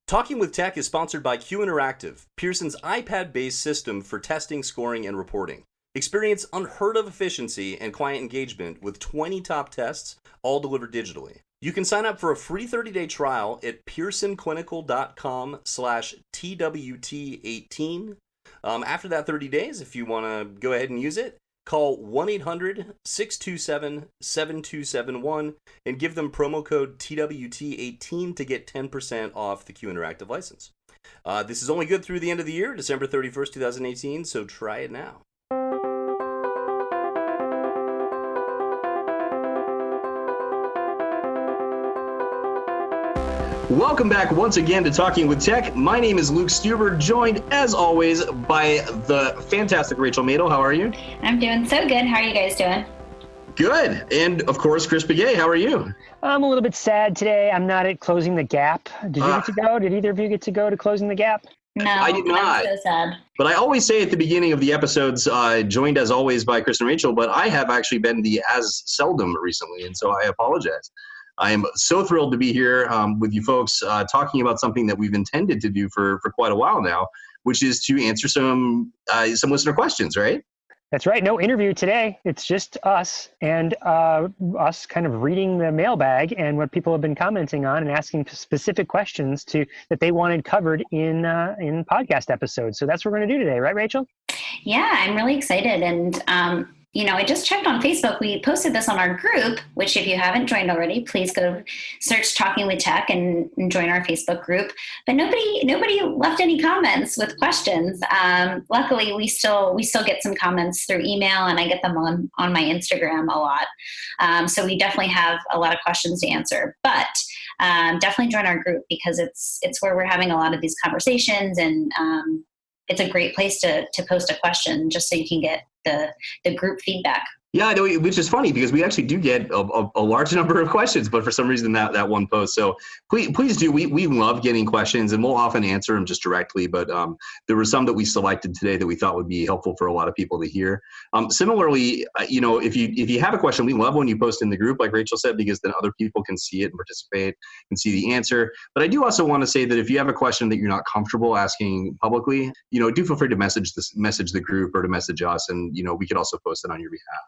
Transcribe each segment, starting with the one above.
Talking with Tech is sponsored by Q Interactive, Pearson's iPad-based system for testing, scoring, and reporting. Experience unheard of efficiency and client engagement with 20 top tests, all delivered digitally. You can sign up for a free 30-day trial at pearsonclinical.com/TWT18. After that 30 days, if you want to go ahead and use it, call 1-800-627-7271 and give them promo code TWT18 to get 10% off the Q Interactive license. This is only good through the end of the year, December 31st, 2018, so try it now. Welcome back once again to Talking with Tech. My name is Luke Stuber, joined as always by the fantastic Rachel Madel. How are you? I'm doing so good. How are you guys doing? Good. And of course, Chris Begay, how are you? I'm a little bit sad today. I'm not at Closing the Gap. Did you get to go? Did either of you get to go to Closing the Gap? No, I did not. I'm so sad. But I always say at the beginning of the episodes, joined as always by Chris and Rachel, but I have actually been the as seldom recently, and so I apologize. I am so thrilled to be here with you folks talking about something that we've intended to do for quite a while now, which is to answer some listener questions, right? That's right. No interview today. It's just us and us kind of reading the mailbag and what people have been commenting on and asking specific questions that they wanted covered in podcast episodes. So that's what we're going to do today, right, Rachel? Yeah, I'm really excited. And, I just checked on Facebook. We posted this on our group, which if you haven't joined already, please go search Talking with Tech and join our Facebook group. But nobody left any comments with questions. Luckily, we still get some comments through email, and I get them on my Instagram a lot. So we definitely have a lot of questions to answer. But definitely join our group because it's where we're having a lot of these conversations, and it's a great place to post a question just so you can get the group feedback. Yeah, I know, which is funny because we actually do get a large number of questions, but for some reason that one post. So please do. We love getting questions, and we'll often answer them just directly. But there were some that we selected today that we thought would be helpful for a lot of people to hear. Similarly, if you have a question, we love when you post in the group, like Rachel said, because then other people can see it and participate and see the answer. But I do also want to say that if you have a question that you're not comfortable asking publicly, do feel free to message the group or to message us, and we could also post it on your behalf.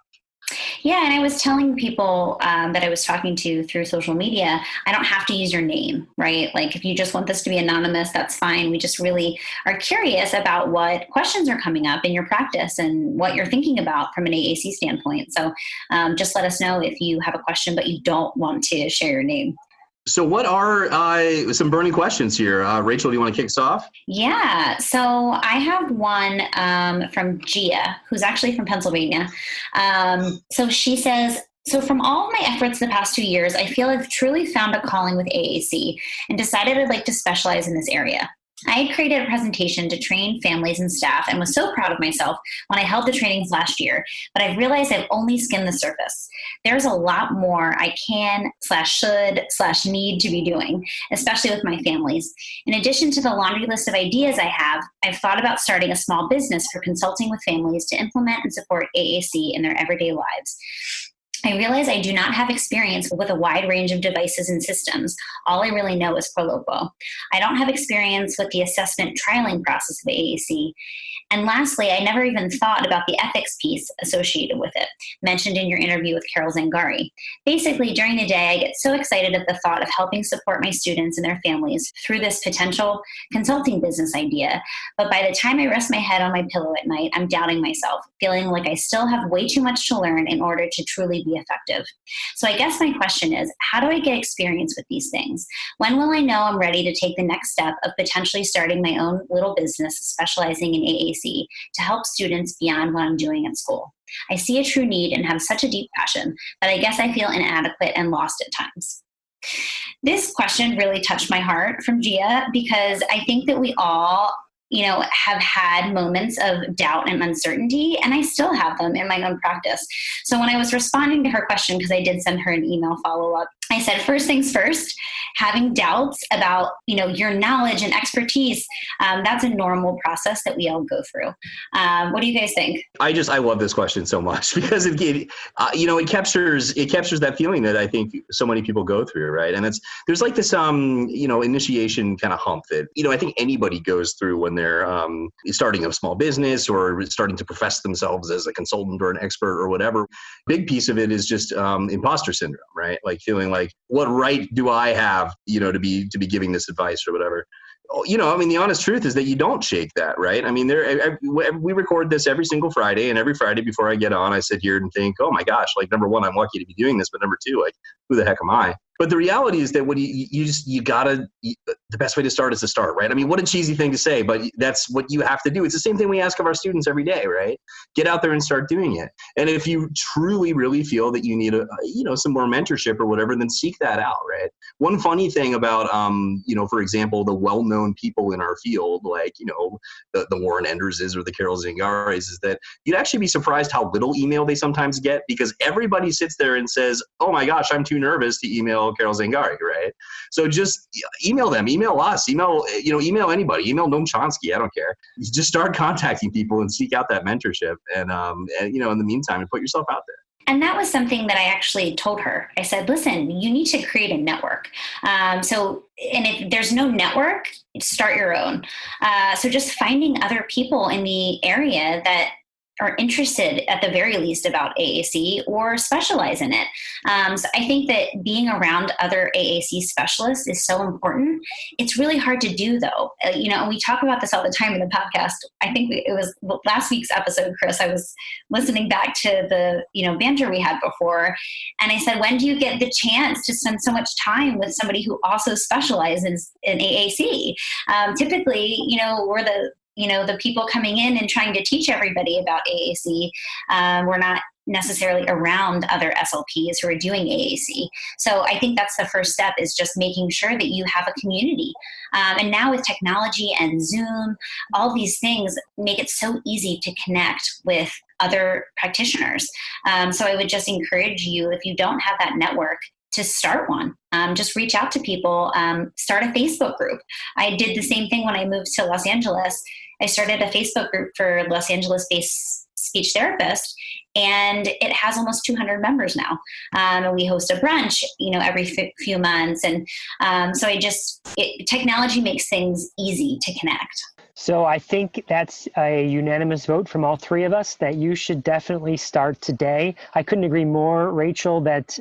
Yeah, and I was telling people that I was talking to through social media, I don't have to use your name, right? Like if you just want this to be anonymous, that's fine. We just really are curious about what questions are coming up in your practice and what you're thinking about from an AAC standpoint. So just let us know if you have a question, but you don't want to share your name. So what are some burning questions here? Rachel, do you want to kick us off? Yeah. So I have one from Gia, who's actually from Pennsylvania. So she says, so from all of my efforts the past 2 years, I feel I've truly found a calling with AAC and decided I'd like to specialize in this area. I had created a presentation to train families and staff and was so proud of myself when I held the trainings last year, but I've realized I've only skimmed the surface. There's a lot more I can/should/need to be doing, especially with my families. In addition to the laundry list of ideas I have, I've thought about starting a small business for consulting with families to implement and support AAC in their everyday lives. I realize I do not have experience with a wide range of devices and systems. All I really know is Proloquo. I don't have experience with the assessment trialing process of AAC. And lastly, I never even thought about the ethics piece associated with it, mentioned in your interview with Carol Zangari. Basically, during the day, I get so excited at the thought of helping support my students and their families through this potential consulting business idea. But by the time I rest my head on my pillow at night, I'm doubting myself, feeling like I still have way too much to learn in order to truly be effective. So I guess my question is, how do I get experience with these things? When will I know I'm ready to take the next step of potentially starting my own little business specializing in AAC to help students beyond what I'm doing at school? I see a true need and have such a deep passion, but I guess I feel inadequate and lost at times. This question really touched my heart from Gia because I think that we all have had moments of doubt and uncertainty, and I still have them in my own practice. So when I was responding to her question, because I did send her an email follow-up, I said, first things first, having doubts about, your knowledge and expertise, that's a normal process that we all go through. What do you guys think? I love this question so much because it captures that feeling that I think so many people go through, right? And there's like this initiation kind of hump that I think anybody goes through when they're starting a small business or starting to profess themselves as a consultant or an expert or whatever. Big piece of it is just imposter syndrome, right? Like feeling like, what right do I have, to be giving this advice or whatever. The honest truth is that you don't shake that, right? I mean, we record this every single Friday, and every Friday before I get on, I sit here and think, oh my gosh, like number one, I'm lucky to be doing this, but number two, like who the heck am I? But the reality is that what the best way to start is to start, right? I mean, what a cheesy thing to say, but that's what you have to do. It's the same thing we ask of our students every day, right? Get out there and start doing it. And if you truly, really feel that you need some more mentorship or whatever, then seek that out, right? One funny thing about, for example, the well-known people in our field, like, the Warren Enderses or the Carol Zangaris, is that you'd actually be surprised how little email they sometimes get, because everybody sits there and says, oh my gosh, I'm too nervous to email Carol Zangari, right? So just email them, email us, email anybody, email Noam Chomsky, I don't care. Just start contacting people and seek out that mentorship. And in the meantime, put yourself out there. And that was something that I actually told her. I said, listen, you need to create a network. And if there's no network, start your own. So just finding other people in the area that are interested at the very least about AAC or specialize in it. So I think that being around other AAC specialists is so important. It's really hard to do though. And we talk about this all the time in the podcast. I think it was last week's episode, Chris, I was listening back to the, banter we had before. And I said, when do you get the chance to spend so much time with somebody who also specializes in AAC? Typically, we're the people coming in and trying to teach everybody about AAC. We're not necessarily around other SLPs who are doing AAC. So I think that's the first step, is just making sure that you have a community. And now with technology and Zoom, all these things make it so easy to connect with other practitioners. So I would just encourage you, if you don't have that network, to start one. Just reach out to people, start a Facebook group. I did the same thing when I moved to Los Angeles. I started a Facebook group for Los Angeles-based speech therapists, and it has almost 200 members now. And we host a brunch, every few months. And so technology makes things easy to connect. So I think that's a unanimous vote from all three of us that you should definitely start today. I couldn't agree more, Rachel, that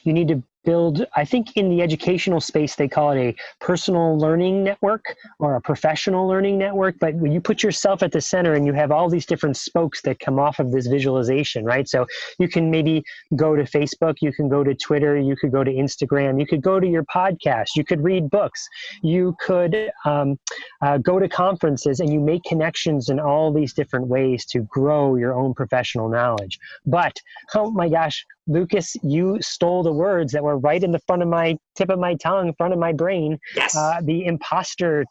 you need to build, I think in the educational space, they call it a personal learning network or a professional learning network. But when you put yourself at the center and you have all these different spokes that come off of this visualization, right? So you can maybe go to Facebook, you can go to Twitter, you could go to Instagram, you could go to your podcast, you could read books, you could go to conferences, and you make connections in all these different ways to grow your own professional knowledge. But, oh my gosh, Lucas, you stole the words that were right in the front of my tip of my tongue, front of my brain. Yes. The imposter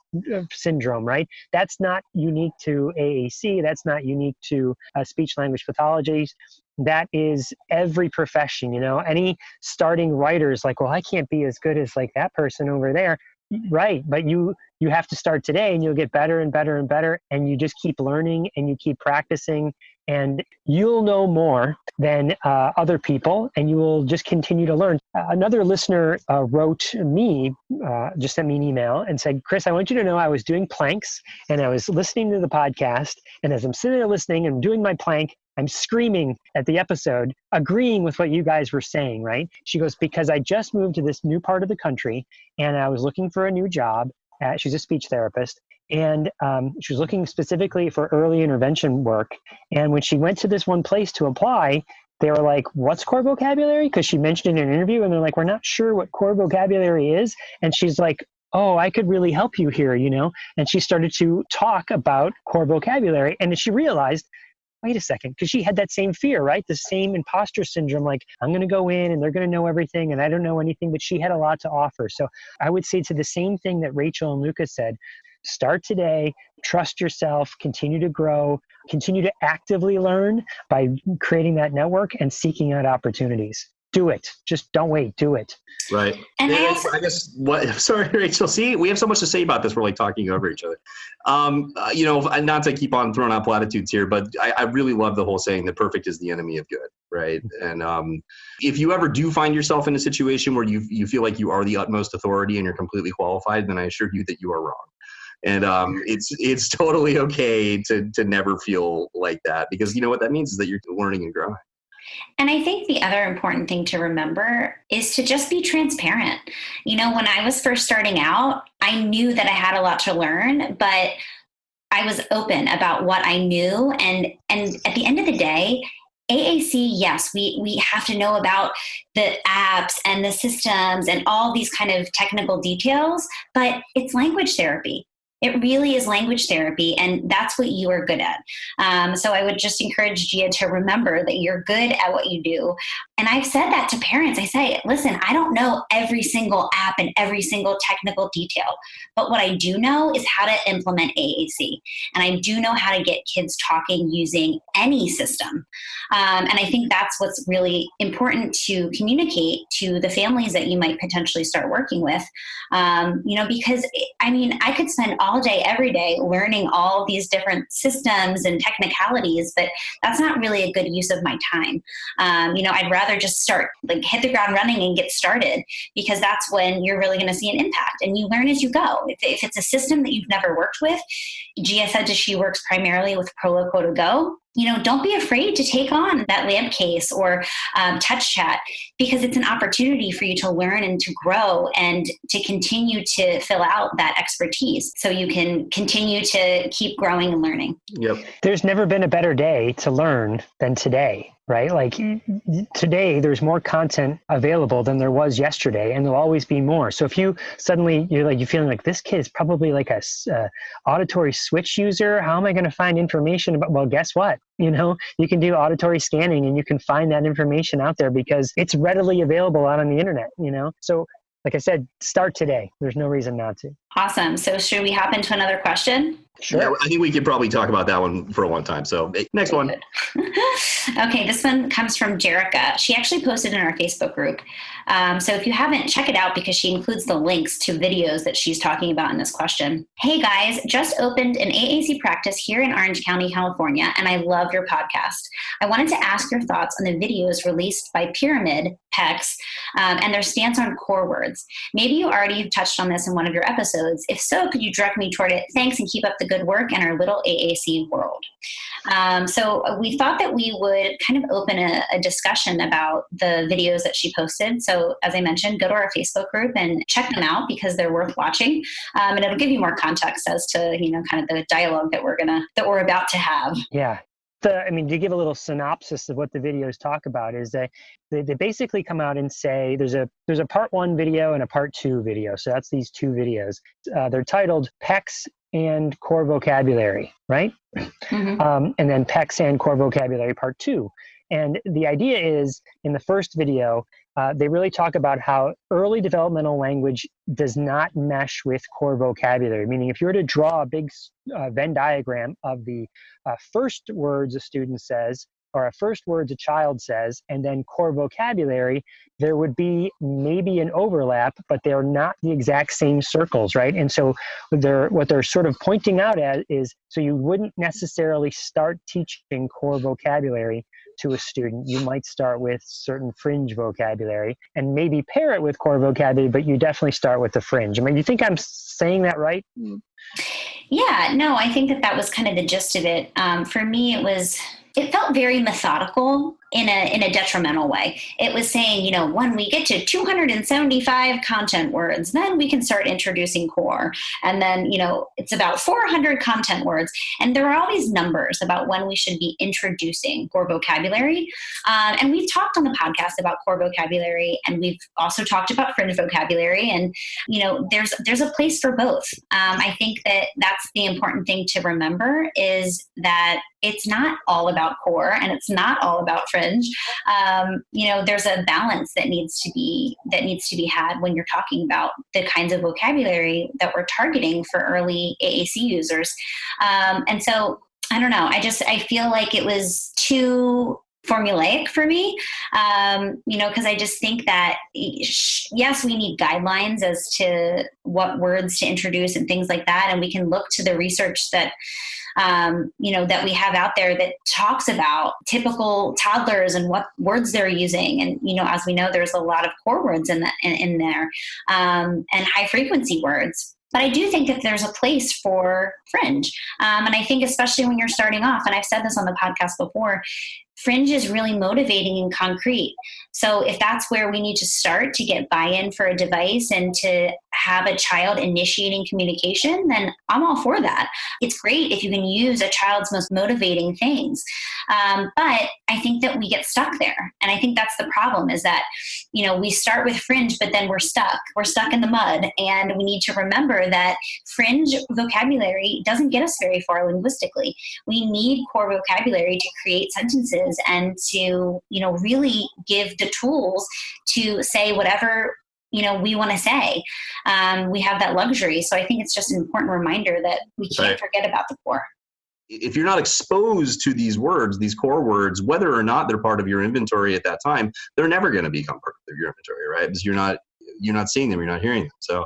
syndrome, right? That's not unique to AAC. That's not unique to speech language pathologies. That is every profession, any starting writers like, well, I can't be as good as like that person over there. Right. But you have to start today, and you'll get better and better and better. And you just keep learning and you keep practicing, and you'll know more than other people, and you will just continue to learn. Another listener wrote me, just sent me an email and said, Chris, I want you to know I was doing planks and I was listening to the podcast. And as I'm sitting there listening and doing my plank, I'm screaming at the episode, agreeing with what you guys were saying, right? She goes, because I just moved to this new part of the country and I was looking for a new job. She's a speech therapist. And she was looking specifically for early intervention work. And when she went to this one place to apply, they were like, what's core vocabulary? Because she mentioned it in an interview, and they're like, we're not sure what core vocabulary is. And she's like, oh, I could really help you here, And she started to talk about core vocabulary. And then she realized, wait a second, because she had that same fear, right? The same imposter syndrome, like I'm going to go in and they're going to know everything and I don't know anything, but she had a lot to offer. So I would say to the same thing that Rachel and Lucas said, start today, trust yourself, continue to grow, continue to actively learn by creating that network and seeking out opportunities. do it. Just don't wait, do it. Right. And I guess what, sorry, Rachel, see, we have so much to say about this. We're like talking over each other. Not to keep on throwing out platitudes here, but I really love the whole saying that perfect is the enemy of good. Right. And if you ever do find yourself in a situation where you feel like you are the utmost authority and you're completely qualified, then I assure you that you are wrong. And it's totally okay to never feel like that, because you know what that means is that you're learning and growing. And I think the other important thing to remember is to just be transparent. When I was first starting out, I knew that I had a lot to learn, but I was open about what I knew. And at the end of the day, AAC, yes, we have to know about the apps and the systems and all these kind of technical details, but it's language therapy. It really is language therapy, and that's what you are good at. So I would just encourage Gia to remember that you're good at what you do. And I've said that to parents. I say, listen, I don't know every single app and every single technical detail, but what I do know is how to implement AAC. And I do know how to get kids talking using any system. And I think that's what's really important to communicate to the families that you might potentially start working with. Because I could spend all day, every day, learning all these different systems and technicalities, but that's not really a good use of my time. I'd rather just hit the ground running and get started, because that's when you're really going to see an impact, and you learn as you go. If it's a system that you've never worked with, Gia said that she works primarily with Proloquo to Go. Don't be afraid to take on that lamp case or touch chat, because it's an opportunity for you to learn and to grow and to continue to fill out that expertise so you can continue to keep growing and learning. Yep. There's never been a better day to learn than today, right? Like today, there's more content available than there was yesterday, and there'll always be more. So if you suddenly, you're feeling like this kid is probably like a auditory switch user, how am I going to find information about? Well, guess what? You can do auditory scanning and you can find that information out there because it's readily available out on the internet, So like I said, start today. There's no reason not to. Awesome. So should we hop into another question? Sure. Yeah, I think we could probably talk about that one for a long time. So next one. Okay, this one comes from Jerica. She actually posted in our Facebook group. So if you haven't, check it out, because she includes the links to videos that she's talking about in this question. Hey guys, just opened an AAC practice here in Orange County, California, and I love your podcast. I wanted to ask your thoughts on the videos released by Pyramid, PECS, and their stance on core words. Maybe you already have touched on this in one of your episodes. If so, could you direct me toward it? Thanks, and keep up the good work in our little AAC world. So we thought that we would kind of open a discussion about the videos that she posted. So as I mentioned, go to our Facebook group and check them out, because they're worth watching. And it'll give you more context as to, kind of the dialogue that we're about to have. Yeah. To give a little synopsis of what the videos talk about is that they basically come out and say there's a part 1 video and a part 2 video. So that's these 2 videos. They're titled PECS and Core Vocabulary, right? Mm-hmm. And then PECS and Core Vocabulary part 2. And the idea is, in the first video, they really talk about how early developmental language does not mesh with core vocabulary. Meaning, if you were to draw a big Venn diagram of the first words a student says, or first words a child says, and then core vocabulary, there would be maybe an overlap, but they're not the exact same circles, right? And so what they're sort of pointing out at is, so you wouldn't necessarily start teaching core vocabulary to a student. You might start with certain fringe vocabulary and maybe pair it with core vocabulary, but you definitely start with the fringe. You think I'm saying that right? Yeah, no, I think that was kind of the gist of it. For me, it felt very methodical in a detrimental way. It was saying, when we get to 275 content words, then we can start introducing core. And then, it's about 400 content words. And there are all these numbers about when we should be introducing core vocabulary. And we've talked on the podcast about core vocabulary, and we've also talked about fringe vocabulary. And, there's a place for both. I think that that's the important thing to remember, is that it's not all about core and it's not all about fringe. There's a balance that needs to be had when you're talking about the kinds of vocabulary that we're targeting for early AAC users. And so I don't know. I feel like it was too formulaic for me, because I just think that, yes, we need guidelines as to what words to introduce and things like that. And we can look to the research that, that we have out there that talks about typical toddlers and what words they're using. And, as we know, there's a lot of core words in there, and high frequency words. But I do think that there's a place for fringe. And I think especially when you're starting off, and I've said this on the podcast before, fringe is really motivating and concrete. So if that's where we need to start to get buy-in for a device and to have a child initiating communication, then I'm all for that. It's great if you can use a child's most motivating things. But I think that we get stuck there. And I think that's the problem, is that, we start with fringe, but then we're stuck. We're stuck in the mud. And we need to remember that fringe vocabulary doesn't get us very far linguistically. We need core vocabulary to create sentences and to, really give the tools to say whatever we want to say. We have that luxury. So I think it's just an important reminder that we can't forget about the core. If you're not exposed to these words, these core words, whether or not they're part of your inventory at that time, they're never going to become part of your inventory, right? Because you're not seeing them, you're not hearing them. So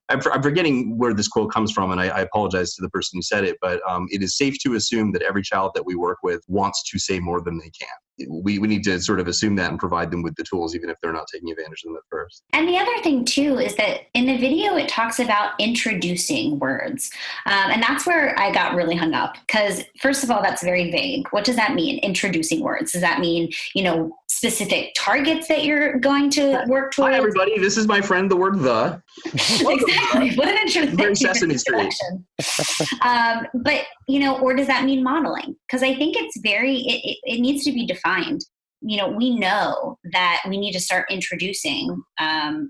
I'm forgetting where this quote comes from, and I apologize to the person who said it, but it is safe to assume that every child that we work with wants to say more than they can. We need to sort of assume that and provide them with the tools, even if they're not taking advantage of them at first. And the other thing too is that in the video, it talks about introducing words. And that's where I got really hung up, because first of all, that's very vague. What does that mean? Introducing words. Does that mean, specific targets that you're going to work towards? Hi, everybody. This is my friend, the word the. Exactly. What an introduction. Very Sesame Street. But, or does that mean modeling? Because I think it's it needs to be defined. We know that we need to start introducing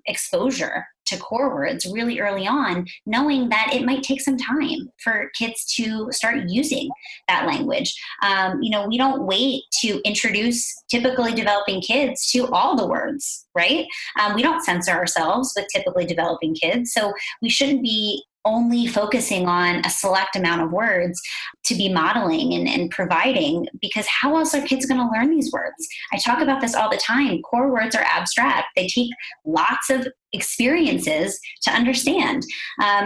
exposure to core words really early on, knowing that it might take some time for kids to start using that language. We don't wait to introduce typically developing kids to all the words, right? We don't censor ourselves with typically developing kids. So we shouldn't be only focusing on a select amount of words to be modeling and providing, because how else are kids going to learn these words? I talk about this all the time. Core words are abstract. They take lots of experiences to understand.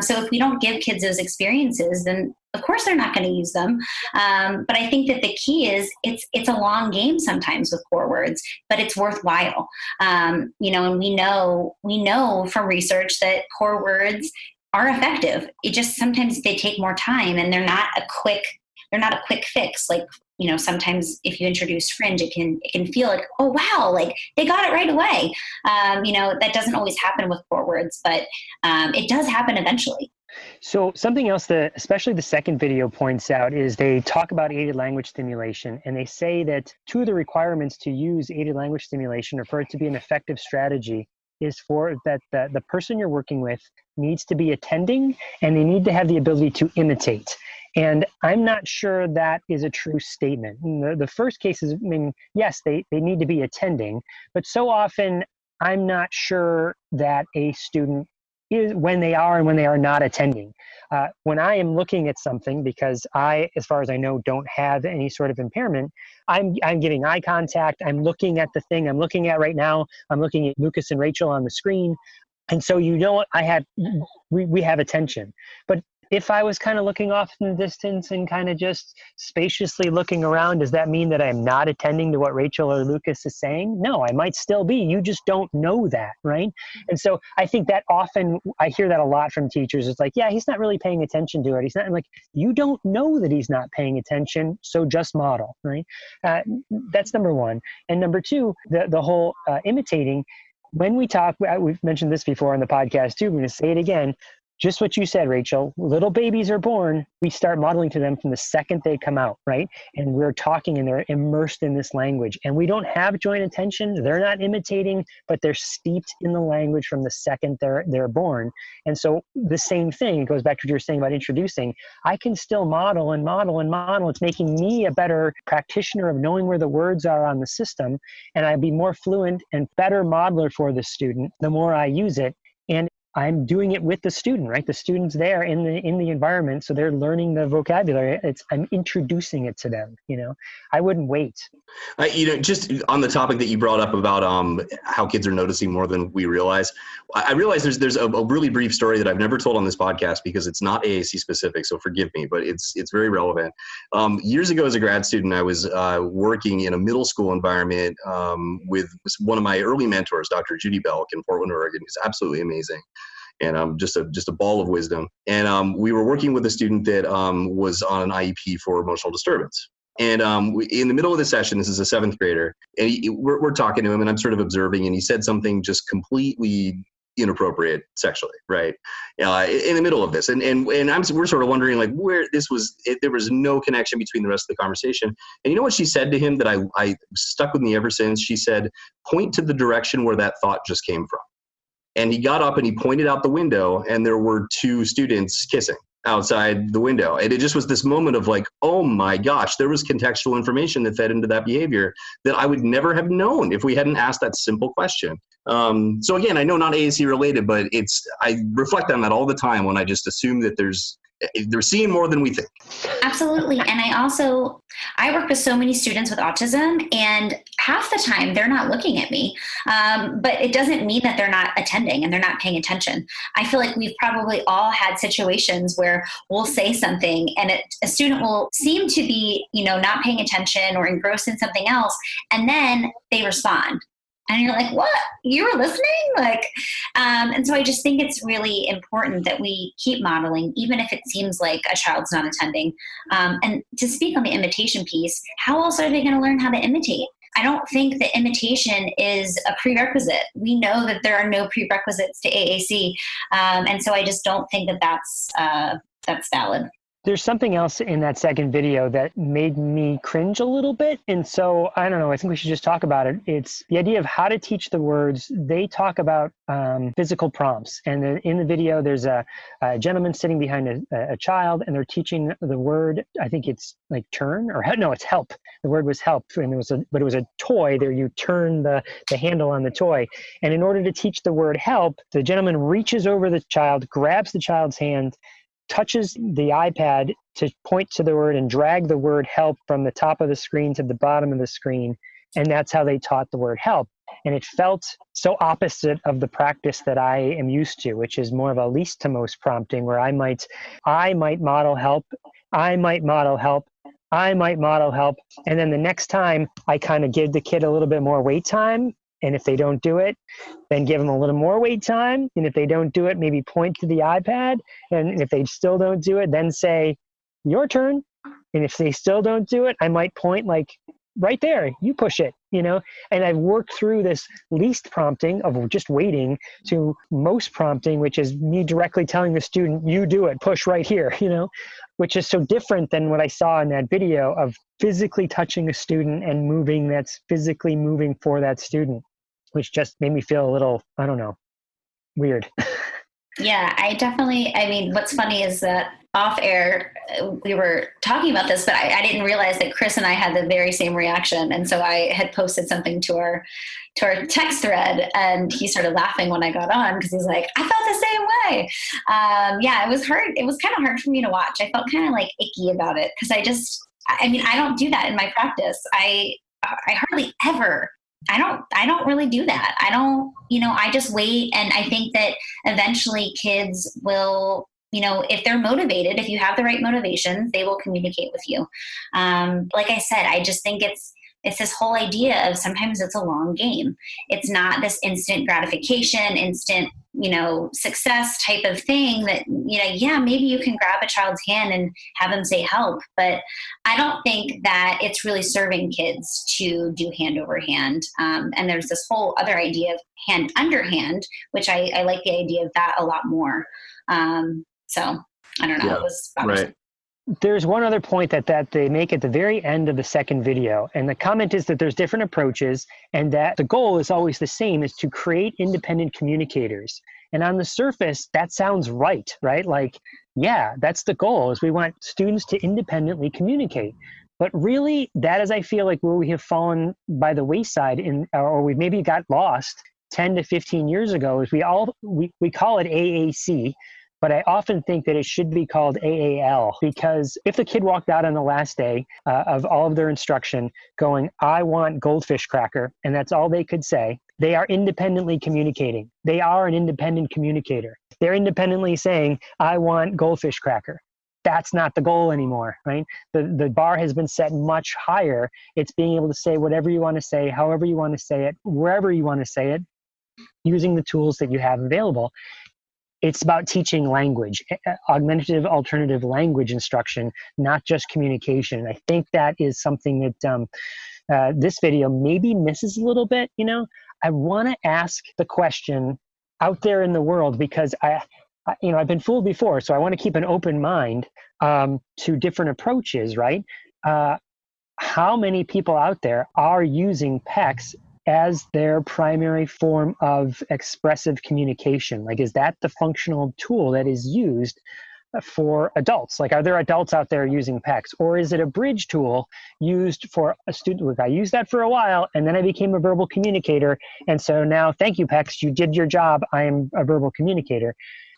So if we don't give kids those experiences, then of course they're not going to use them. But I think that the key is it's a long game sometimes with core words, but it's worthwhile. And we know from research that core words are effective. It just sometimes they take more time, and they're not a quick fix. Like, sometimes if you introduce fringe, it can feel like, oh wow, like they got it right away. That doesn't always happen with core words, but it does happen eventually. So something else that especially the second video points out is they talk about aided language stimulation, and they say that two of the requirements to use aided language stimulation, or for it to be an effective strategy, is for that the person you're working with needs to be attending, and they need to have the ability to imitate. And I'm not sure that is a true statement. The first case is, yes, they need to be attending, but so often I'm not sure that a student is when they are and when they are not attending. When I am looking at something, because I, as far as I know, don't have any sort of impairment, I'm giving eye contact, I'm looking at the thing I'm looking at right now, I'm looking at Lucas and Rachel on the screen, and so we have attention. But if I was kind of looking off in the distance and kind of just spaciously looking around, does that mean that I'm not attending to what Rachel or Lucas is saying? No, I might still be. You just don't know that, right? And so I think that often, I hear that a lot from teachers. It's like, yeah, he's not really paying attention to it. He's not. I'm like, you don't know that he's not paying attention, so just model, right? That's number one. And number two, the whole imitating. When we talk, we've mentioned this before on the podcast too, I'm going to say it again. Just what you said, Rachel, little babies are born, we start modeling to them from the second they come out, right? And we're talking and they're immersed in this language. And we don't have joint attention. They're not imitating, but they're steeped in the language from the second they're born. And so the same thing, it goes back to what you were saying about introducing. I can still model and model and model. It's making me a better practitioner of knowing where the words are on the system. And I'd be more fluent and better modeler for the student the more I use it. And I'm doing it with the student, right? The student's there in the environment, so they're learning the vocabulary. I'm introducing it to them. I wouldn't wait. Just on the topic that you brought up about how kids are noticing more than we realize, I realize there's a really brief story that I've never told on this podcast because it's not AAC specific, so forgive me, but it's very relevant. Years ago as a grad student, I was working in a middle school environment with one of my early mentors, Dr. Judy Belk in Portland, Oregon, who's absolutely amazing. And just a ball of wisdom. And we were working with a student that was on an IEP for emotional disturbance. And in the middle of the session, this is a 7th grader, and we're talking to him, and I'm sort of observing, and he said something just completely inappropriate sexually, right? In the middle of this, and we're sort of wondering like where this was. There was no connection between the rest of the conversation. And you know what she said to him that I stuck with me ever since? She said, "Point to the direction where that thought just came from." And he got up and he pointed out the window, and there were 2 students kissing outside the window. And it just was this moment of like, oh my gosh, there was contextual information that fed into that behavior that I would never have known if we hadn't asked that simple question. So again, I know not AAC related, but I reflect on that all the time when I just assume that they're seeing more than we think. Absolutely. And I work with so many students with autism, and half the time they're not looking at me. But it doesn't mean that they're not attending and they're not paying attention. I feel like we've probably all had situations where we'll say something and a student will seem to be, not paying attention or engrossed in something else. And then they respond. And you're like, what? You were listening? And so I just think it's really important that we keep modeling, even if it seems like a child's not attending. And to speak on the imitation piece, how else are they going to learn how to imitate? I don't think that imitation is a prerequisite. We know that there are no prerequisites to AAC. And so I just don't think that that's valid. There's something else in that second video that made me cringe a little bit. And so, I don't know, I think we should just talk about it. It's the idea of how to teach the words. They talk about physical prompts. And in the video, there's a gentleman sitting behind a child, and they're teaching the word, I think it's like turn, or no, it's help. The word was help, and it was a toy there. You turn the handle on the toy. And in order to teach the word help, the gentleman reaches over the child, grabs the child's hand, touches the iPad to point to the word and drag the word help from the top of the screen to the bottom of the screen. And that's how they taught the word help. And it felt so opposite of the practice that I am used to, which is more of a least to most prompting, where I might model help, I might model help, I might model help. And then the next time I kind of give the kid a little bit more wait time. And if they don't do it, then give them a little more wait time. And if they don't do it, maybe point to the iPad. And if they still don't do it, then say, your turn. And if they still don't do it, I might point like right there, you push it, And I've worked through this least prompting of just waiting to most prompting, which is me directly telling the student, you do it, push right here, which is so different than what I saw in that video of physically touching a student and moving, that's physically moving for that student, which just made me feel a little, I don't know, weird. Yeah, what's funny is that off air, we were talking about this, but I didn't realize that Chris and I had the very same reaction. And so I had posted something to our text thread, and he started laughing when I got on because he's like, I felt the same way. It was hard. It was kind of hard for me to watch. I felt kind of like icky about it because I don't do that in my practice. I hardly ever. I don't really do that. I just wait. And I think that eventually kids will, if they're motivated, if you have the right motivations, they will communicate with you. Like I said, I just think it's this whole idea of sometimes it's a long game. It's not this instant gratification, instant, success type of thing that, maybe you can grab a child's hand and have them say help. But I don't think that it's really serving kids to do hand over hand. And there's this whole other idea of hand under hand, which I like the idea of that a lot more. So I don't know. Yeah, it was right. There's one other point that they make at the very end of the second video. And the comment is that there's different approaches and that the goal is always the same, is to create independent communicators. And on the surface, that sounds right? Like, yeah, that's the goal, is we want students to independently communicate. But really, that is, I feel like, where we have fallen by the wayside or we've maybe got lost 10 to 15 years ago is we call it AAC, but I often think that it should be called AAL, because if the kid walked out on the last day of all of their instruction going, I want goldfish cracker, and that's all they could say, they are independently communicating. They are an independent communicator. They're independently saying, I want goldfish cracker. That's not the goal anymore, right? The bar has been set much higher. It's being able to say whatever you want to say, however you want to say it, wherever you want to say it, using the tools that you have available. It's about teaching language, augmentative alternative language instruction, not just communication. I think that is something that this video maybe misses a little bit. I want to ask the question out there in the world, because I've been fooled before, so I want to keep an open mind to different approaches, right? How many people out there are using PECS as their primary form of expressive communication? Like, is that the functional tool that is used for adults? Like, are there adults out there using PECS? Or is it a bridge tool used for a student? Look, I used that for a while, and then I became a verbal communicator. And so now, thank you, PECS, you did your job. I am a verbal communicator.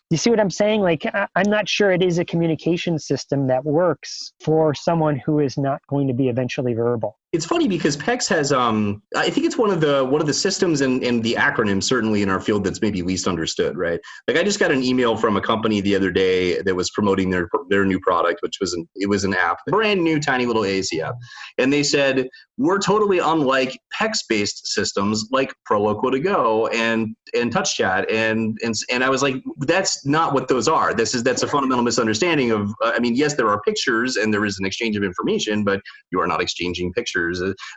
You see what I'm saying? Like, I'm not sure it is a communication system that works for someone who is not going to be eventually verbal. It's funny because PECS has, I think it's one of the systems and the acronyms certainly in our field that's maybe least understood, right? Like, I just got an email from a company the other day that was promoting their new product, which was an app, brand new tiny little AAC app, and they said, we're totally unlike PECS-based systems like Proloquo to Go and TouchChat, and I was like, that's not what those are. That's a fundamental misunderstanding of. Yes, there are pictures and there is an exchange of information, but you are not exchanging pictures.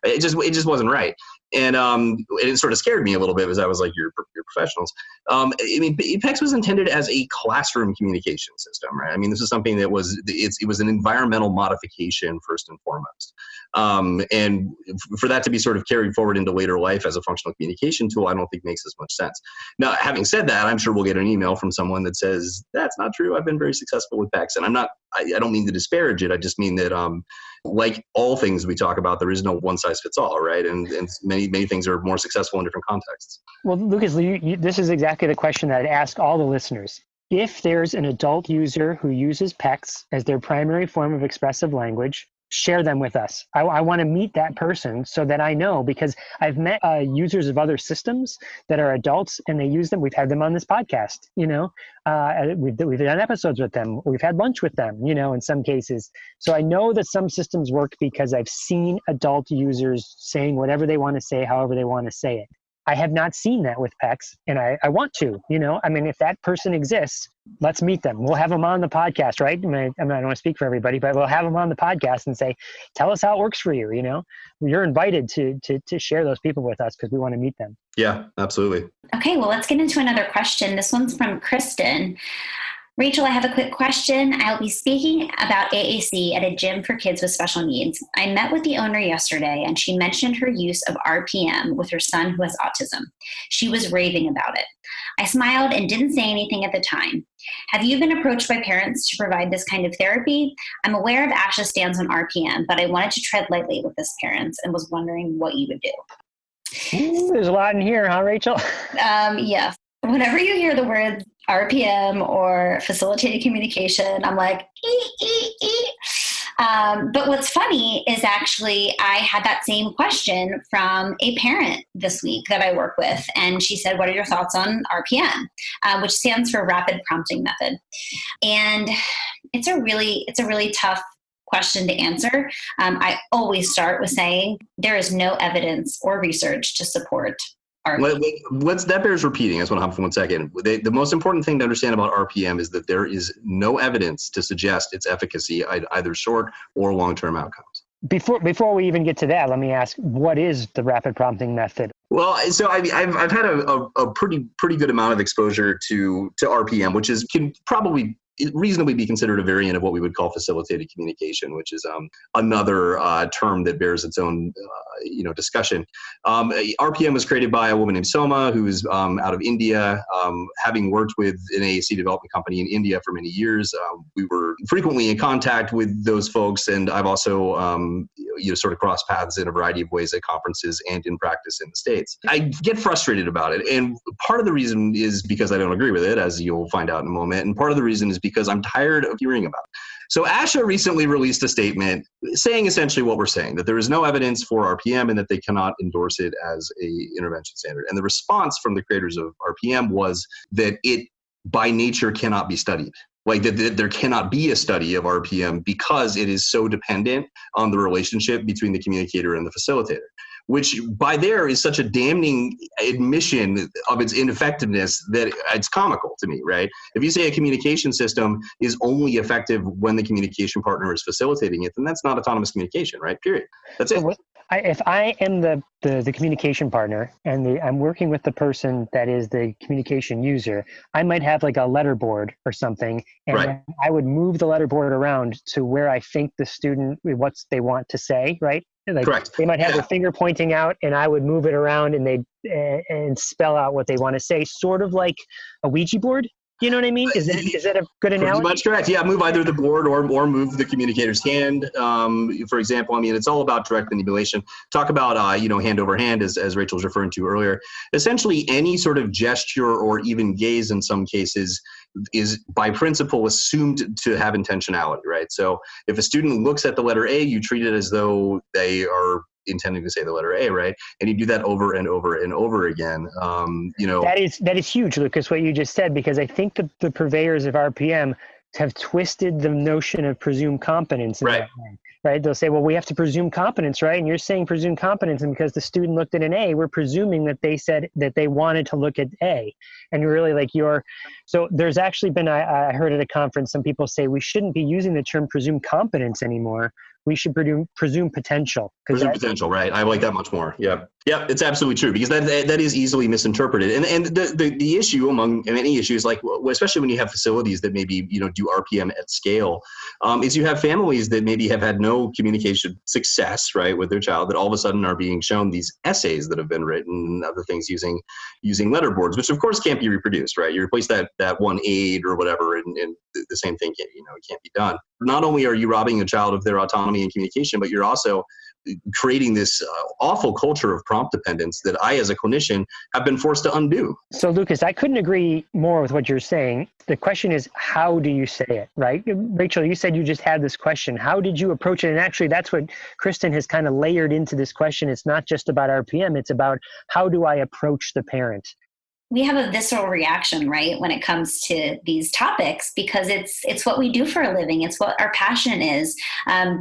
It just wasn't right. And it sort of scared me a little bit because I was like, you're professionals. PECS was intended as a classroom communication system, right? This is something that it was an environmental modification first and foremost. And for that to be sort of carried forward into later life as a functional communication tool, I don't think makes as much sense. Now, having said that, I'm sure we'll get an email from someone that says, that's not true. I've been very successful with PECS. And I don't mean to disparage it. I just mean that, like all things we talk about, there is no one size fits all, right? And many things are more successful in different contexts. Well, Lucas, this is exactly the question that I'd ask all the listeners. If there's an adult user who uses PECS as their primary form of expressive language, share them with us. I want to meet that person so that I know, because I've met users of other systems that are adults and they use them. We've had them on this podcast, we've done episodes with them. We've had lunch with them, in some cases. So I know that some systems work because I've seen adult users saying whatever they want to say, however they want to say it. I have not seen that with PECS, and I want to, if that person exists, let's meet them. We'll have them on the podcast, right? I don't want to speak for everybody, but we'll have them on the podcast and say, tell us how it works for you, You're invited to share those people with us because we want to meet them. Yeah, absolutely. Okay, well, let's get into another question. This one's from Kristen. Rachel, I have a quick question. I'll be speaking about AAC at a gym for kids with special needs. I met with the owner yesterday, and she mentioned her use of RPM with her son who has autism. She was raving about it. I smiled and didn't say anything at the time. Have you been approached by parents to provide this kind of therapy? I'm aware of ASHA's stance on RPM, but I wanted to tread lightly with this parents and was wondering what you would do. Ooh, there's a lot in here, huh, Rachel? Yes. Whenever you hear the word RPM or facilitated communication, I'm like, but what's funny is actually I had that same question from a parent this week that I work with. And she said, what are your thoughts on RPM, which stands for Rapid Prompting Method. And it's a really tough question to answer. I always start with saying there is no evidence or research to support RPM. That bears repeating. I just want to hop for 1 second. The most important thing to understand about RPM is that there is no evidence to suggest its efficacy, either short or long-term outcomes. Before we even get to that, let me ask, what is the rapid prompting method? Well, so I've had a pretty good amount of exposure to RPM, which can probably reasonably be considered a variant of what we would call facilitated communication, which is another term that bears its own discussion. RPM was created by a woman named Soma, who's out of India. Having worked with an AAC development company in India for many years, we were frequently in contact with those folks, and I've also sort of cross paths in a variety of ways at conferences and in practice in the States. I get frustrated about it. And part of the reason is because I don't agree with it, as you'll find out in a moment. And part of the reason is because I'm tired of hearing about it. So ASHA recently released a statement saying essentially what we're saying, that there is no evidence for RPM and that they cannot endorse it as a intervention standard. And the response from the creators of RPM was that it by nature cannot be studied. Like that there cannot be a study of RPM because it is so dependent on the relationship between the communicator and the facilitator, which by there is such a damning admission of its ineffectiveness that it's comical to me, right? If you say a communication system is only effective when the communication partner is facilitating it, then that's not autonomous communication, right? Period. That's it. If I am the communication partner and I'm working with the person that is the communication user, I might have like a letterboard or something, and right. I would move the letterboard around to where I think the student, what they want to say, right? Like correct. They might have their finger pointing out, and I would move it around and and spell out what they want to say, sort of like a Ouija board. You know what I mean? Is that a good analogy? Pretty much correct. Yeah, move either the board or move the communicator's hand. For example, I mean, it's all about direct manipulation. Talk about hand over hand, as Rachel was referring to earlier. Essentially, any sort of gesture or even gaze in some cases is by principle assumed to have intentionality, right? So if a student looks at the letter A, you treat it as though they are intending to say the letter A, right? And you do that over and over and over again. That is huge, Lucas, what you just said, because I think the purveyors of RPM have twisted the notion of presumed competence in that way, right? They'll say, well, we have to presume competence, right? And you're saying presume competence, and because the student looked at an A, we're presuming that they said that they wanted to look at A. And you're really like so there's actually been, I heard at a conference, some people say we shouldn't be using the term presume competence anymore. We should presume potential. Presume potential, right? I like that much more. Yeah, it's absolutely true, because that is easily misinterpreted. And the issue among many issues, like especially when you have facilities that maybe do RPM at scale, is you have families that maybe have had no communication success, right, with their child, that all of a sudden are being shown these essays that have been written and other things using letterboards, which of course can't be reproduced, right? You replace that one aid or whatever, and the same thing it can't be done. Not only are you robbing a child of their autonomy and communication, but you're also creating this awful culture of prompt dependence that I, as a clinician, have been forced to undo. So, Lucas, I couldn't agree more with what you're saying. The question is, how do you say it, right? Rachel, you said you just had this question. How did you approach it? And actually, that's what Kristen has kind of layered into this question. It's not just about RPM. It's about how do I approach the parent? We have a visceral reaction, right, when it comes to these topics, because it's what we do for a living. It's what our passion is,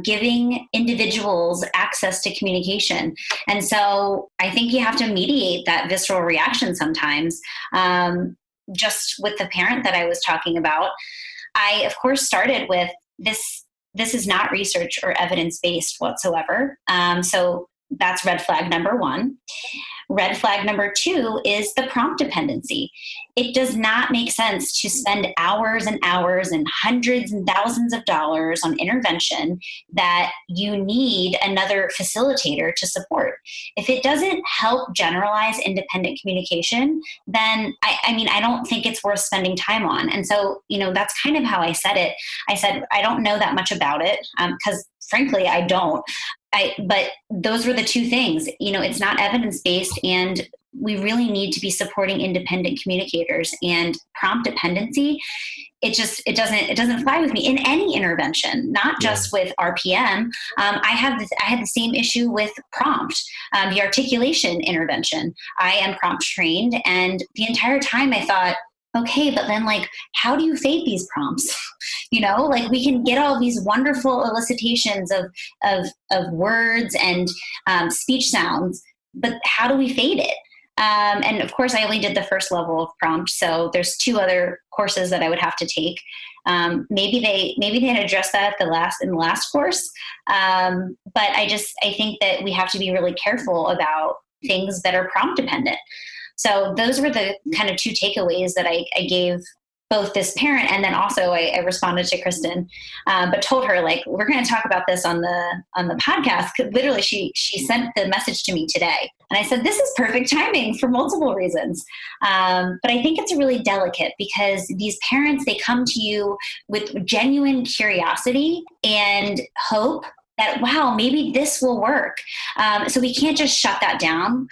giving individuals access to communication. And so I think you have to mediate that visceral reaction sometimes. Just with the parent that I was talking about, I, of course, started with this is not research or evidence-based whatsoever. So that's red flag number one. Red flag number two is the prompt dependency. It does not make sense to spend hours and hours and hundreds and thousands of dollars on intervention that you need another facilitator to support. If it doesn't help generalize independent communication, then I don't think it's worth spending time on. And so, that's kind of how I said it. I said, I don't know that much about it because frankly, I don't. But those were the two things. It's not evidence-based, and we really need to be supporting independent communicators. And prompt dependency, it doesn't fly with me in any intervention, not just with RPM. I had the same issue with prompt, the articulation intervention. I am prompt trained, and the entire time I thought, okay, but then how do you fade these prompts? We can get all these wonderful elicitations of words and speech sounds, but how do we fade it? And of course, I only did the first level of prompt, so there's 2 other courses that I would have to take. Maybe they had addressed that in the last course, but I think that we have to be really careful about things that are prompt dependent. So those were the kind of 2 takeaways that I gave both this parent, and then also I responded to Kristen, but told her we're going to talk about this on the podcast. Literally, she sent the message to me today, and I said this is perfect timing for multiple reasons. But I think it's really delicate because these parents, they come to you with genuine curiosity and hope that, wow, maybe this will work. So we can't just shut that down.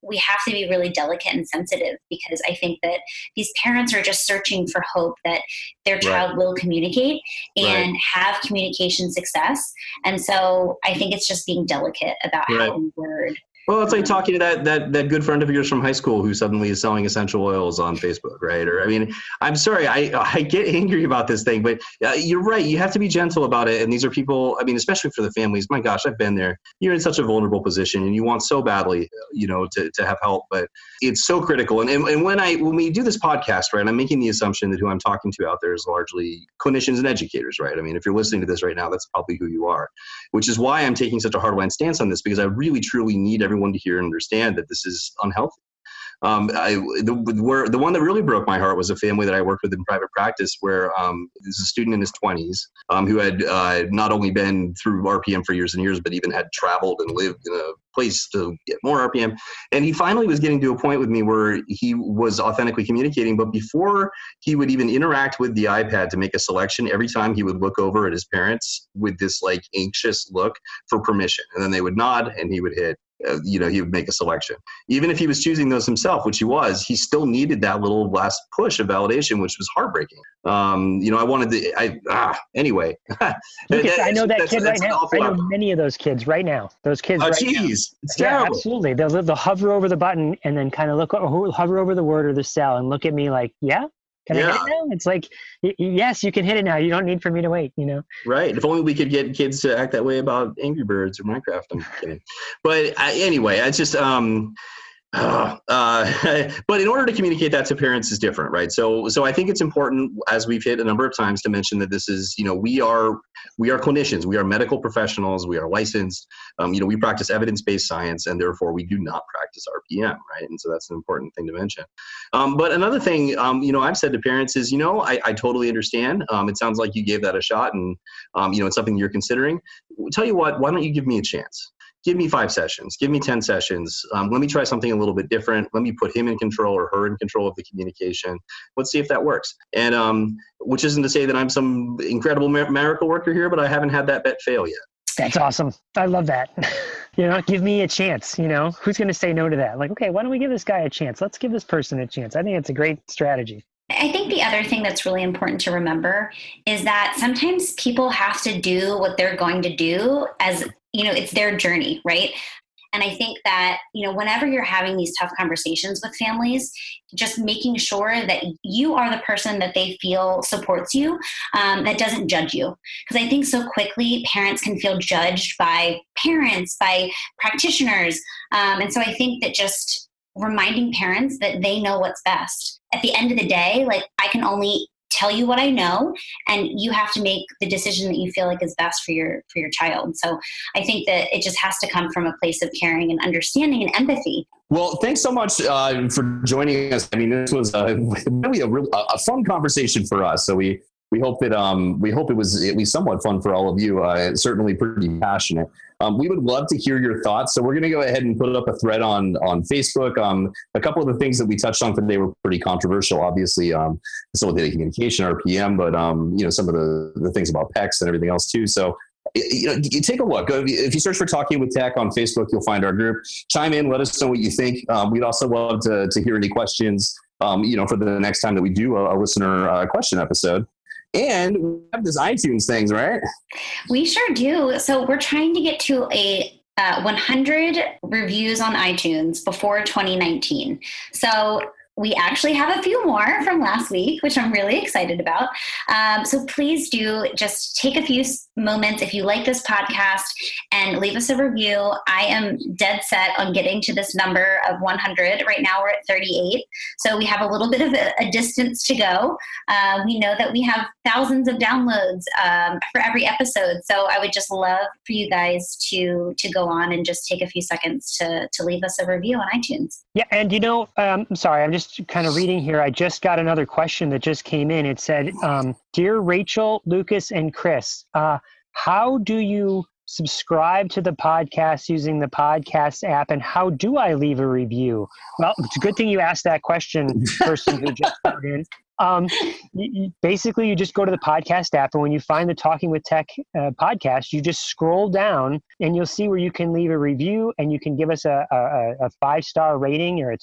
We have to be really delicate and sensitive, because I think that these parents are just searching for hope that their child will communicate and have communication success. And so I think it's just being delicate about how we word. Well, it's like talking to that good friend of yours from high school who suddenly is selling essential oils on Facebook, right? Or, I mean, I'm sorry, I get angry about this thing, but you're right. You have to be gentle about it. And these are people, I mean, especially for the families, my gosh, I've been there. You're in such a vulnerable position and you want so badly, to have help, but it's so critical. And when we do this podcast, right, I'm making the assumption that who I'm talking to out there is largely clinicians and educators, right? I mean, if you're listening to this right now, that's probably who you are, which is why I'm taking such a hardline stance on this, because I really, truly need everyone to hear and understand that this is unhealthy. The one that really broke my heart was a family that I worked with in private practice, where there's a student in his 20s who had not only been through RPM for years and years, but even had traveled and lived in a place to get more RPM. And he finally was getting to a point with me where he was authentically communicating, but before he would even interact with the iPad to make a selection, every time he would look over at his parents with this like anxious look for permission. And then they would nod and he would hit. He would make a selection. Even if he was choosing those himself, which he was, he still needed that little last push of validation, which was heartbreaking. Anyway. Lucas, I know that kid right now. I know many of those kids right now. Those kids right now. It's terrible. Yeah, absolutely. They'll hover over the button and then kind of hover over the word or the cell and look at me like, yeah? Can I hit it now? It's like, yes, you can hit it now. You don't need for me to wait, Right. If only we could get kids to act that way about Angry Birds or Minecraft. I'm kidding. But anyway, it's just, but in order to communicate that to parents is different, right? So I think it's important, as we've hit a number of times, to mention that this is, we are clinicians, we are medical professionals, we are licensed, we practice evidence-based science, and therefore we do not practice RPM, right? And so that's an important thing to mention. But another thing, I've said to parents is, I totally understand. It sounds like you gave that a shot, and it's something you're considering. Tell you what, why don't you give me a chance? Give me 5 sessions, give me 10 sessions. Let me try something a little bit different. Let me put him in control or her in control of the communication. Let's see if that works. And which isn't to say that I'm some incredible miracle worker here, but I haven't had that bet fail yet. That's awesome. I love that. Give me a chance. Who's going to say no to that? Like, okay, why don't we give this guy a chance? Let's give this person a chance. I think it's a great strategy. I think the other thing that's really important to remember is that sometimes people have to do what they're going to do as, it's their journey, right? And I think that, whenever you're having these tough conversations with families, just making sure that you are the person that they feel supports you, that doesn't judge you. Because I think so quickly parents can feel judged by parents, by practitioners. And so I think that just reminding parents that they know what's best. At the end of the day, like, I can only tell you what I know, and you have to make the decision that you feel like is best for your child. So I think that it just has to come from a place of caring and understanding and empathy. Well, thanks so much for joining us. I mean, this was really a fun conversation for us. So we hope that it was at least somewhat fun for all of you. Certainly pretty passionate. We would love to hear your thoughts. So we're going to go ahead and put up a thread on Facebook. A couple of the things that we touched on today were pretty controversial, obviously, facilitated communication, RPM, but some of the things about PECS and everything else too. So you take a look. If you search for Talking with Tech on Facebook, you'll find our group. Chime in, let us know what you think. We'd also love to hear any questions, for the next time that we do a listener question episode. And we have this iTunes things, right? We sure do. So we're trying to get to a 100 reviews on iTunes before 2019. So we actually have a few more from last week, which I'm really excited about. So please do just take a few moments if you like this podcast and leave us a review. I am dead set on getting to this number of 100. Right now we're at 38. So we have a little bit of a distance to go. We know that we have thousands of downloads for every episode. So I would just love for you guys to go on and just take a few seconds to leave us a review on iTunes. Yeah. And I'm sorry, I'm just kind of reading here. I just got another question that just came in. It said, Dear Rachel, Lucas, and Chris, how do you subscribe to the podcast using the podcast app, and how do I leave a review? Well, it's a good thing you asked that question, person who just put in. Basically, you just go to the podcast app, and when you find the Talking with Tech podcast, you just scroll down, and you'll see where you can leave a review, and you can give us a 5-star rating, or you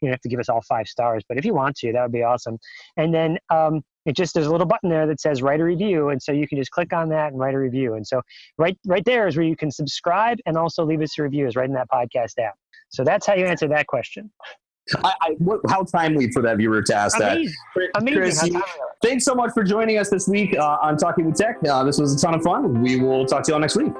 don't have to give us all 5 stars, but if you want to, that would be awesome. And then there's a little button there that says write a review, and so you can just click on that and write a review. And so right there is where you can subscribe and also leave us a review, is right in that podcast app. So that's how you answer that question. How timely for that viewer to ask Amazing. that. Amazing. Chris, thanks so much for joining us this week on Talking with Tech. This was a ton of fun. We will talk to you all next week.